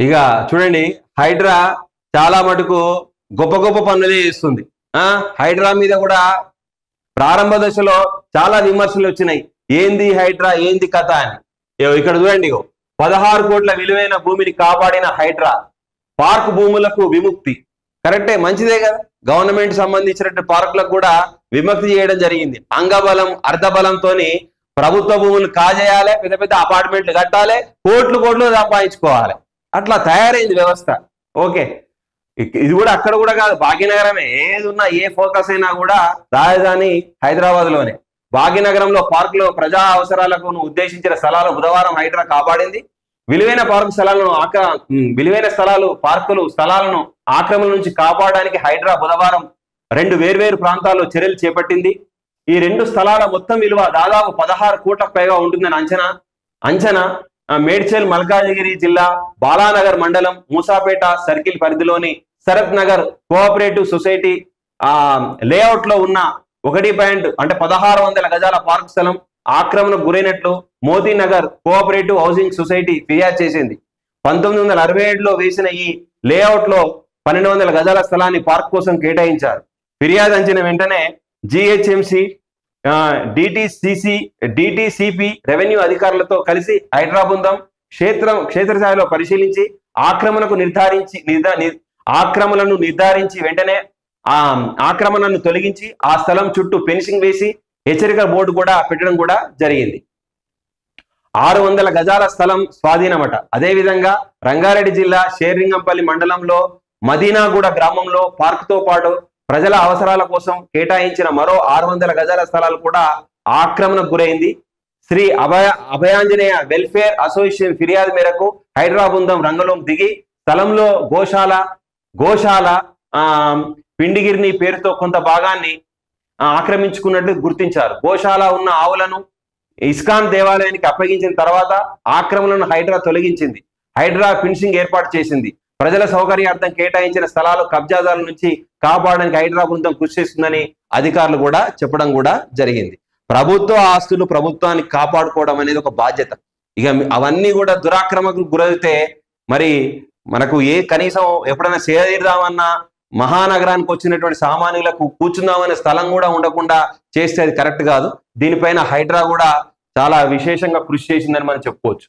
ఇక చూడండి, హైడ్రా చాలా మటుకు గొప్ప గొప్ప పనులే చేస్తుంది. హైడ్రా మీద కూడా ప్రారంభ దశలో చాలా విమర్శలు వచ్చినాయి. ఏంది హైడ్రా, ఏంది కథ అని. ఇక్కడ చూడండి, 16 కోట్ల విలువైన భూమిని కాపాడిన హైడ్రా, పార్క్ భూములకు విముక్తి. కరెక్టే, మంచిదే కదా. గవర్నమెంట్ సంబంధించినటువంటి పార్కులకు కూడా విముక్తి చేయడం జరిగింది. అంగబలం అర్ధబలంతో ప్రభుత్వ భూములు కాజేయాలి, పెద్ద పెద్ద అపార్ట్మెంట్లు కట్టాలి, కోట్లు కోట్లు సంపాదించుకోవాలి. అట్లా తయారైంది వ్యవస్థ. ఓకే, ఇది కూడా అక్కడ కూడా కాదు, భాగ్యనగరమే. ఏది ఉన్నా, ఏ ఫోకస్ అయినా కూడా రాజధాని హైదరాబాద్ లోనే. భాగ్యనగరంలో పార్కులో ప్రజా అవసరాలకు ఉద్దేశించిన స్థలాలు బుధవారం హైడ్రా కాపాడింది. విలువైన పార్కులు స్థలాలను ఆక్రమణ నుంచి కాపాడడానికి హైడ్రా బుధవారం 2 వేర్వేరు ప్రాంతాల్లో చర్యలు చేపట్టింది. ఈ 2 స్థలాల మొత్తం విలువ దాదాపు 16 కోట్లకు పైగా ఉంటుందని అంచనా. మేడ్చల్ మల్కాజిగిరి జిల్లా బాలానగర్ మండలం మూసాపేట సర్కిల్ పరిధిలోని Sharath Nagar cooperative society layout లో ఉన్న 1600 గజాల పార్క్ స్థలం ఆక్రమణకు గురైనట్లు మోదీనగర్ కోఆపరేటివ్ హౌసింగ్ సొసైటీ ఫిర్యాదు చేసింది. 1967లో వేసిన ఈ లేఅవుట్ లో 1200 గజాల స్థలాన్ని పార్క్ కోసం కేటాయించారు. ఫిర్యాదు అందిన వెంటనే జిహెచ్ఎంసి, డిటిసిపి రెవెన్యూ అధికారులతో కలిసి హైడ్రా బృందం క్షేత్రస్థాయిలో పరిశీలించి ఆక్రమణను నిర్ధారించి వెంటనే ఆక్రమణను తొలగించి ఆ స్థలం చుట్టూ ఫెన్సింగ్ వేసి హెచ్చరిక బోర్డు కూడా పెట్టడం కూడా జరిగింది. 600 గజాల స్థలం స్వాధీనమట. అదేవిధంగా రంగారెడ్డి జిల్లా షేర్లింగంపల్లి మండలంలో మదీనాగూడ గ్రామంలో పార్కుతో పాటు ప్రజల అవసరాల కోసం కేటాయించిన మరో 600 గజాల స్థలాలు కూడా ఆక్రమణకు గురైంది. శ్రీ అభయాంజనేయ వెల్ఫేర్ అసోసియేషన్ ఫిర్యాదు మేరకు హైడ్రా బృందం రంగంలోకి దిగి స్థలంలో గోశాల పిండిగిరిని పేరుతో కొంత భాగాన్ని ఆక్రమించుకున్నట్లు గుర్తించారు. గోశాల ఉన్న ఆవులను ఇస్కాన్ దేవాలయానికి అప్పగించిన తర్వాత ఆక్రమణను హైడ్రా తొలగించింది. హైడ్రా ఫిన్సింగ్ ఏర్పాటు చేసింది. ప్రజల సౌకర్యార్థం కేటాయించిన స్థలాలు కబ్జాదారుల నుంచి కాపాడడానికి హైడ్రా బృందం కృషి చేస్తుందని అధికారులు కూడా చెప్పడం కూడా జరిగింది. ప్రభుత్వ ఆస్తులు ప్రభుత్వానికి కాపాడుకోవడం అనేది ఒక బాధ్యత. ఇక అవన్నీ కూడా దురాక్రమకు గురైతే మరి మనకు కనీసం ఎప్పుడైనా సేదీర్దామన్నా మహానగరానికి వచ్చినటువంటి సామాన్యులకు కూర్చుందామనే స్థలం కూడా ఉండకుండా చేస్తే అది కరెక్ట్ కాదు. దీనిపైన హైడ్రా కూడా చాలా విశేషంగా కృషి చేసిందని మనం చెప్పుకోవచ్చు.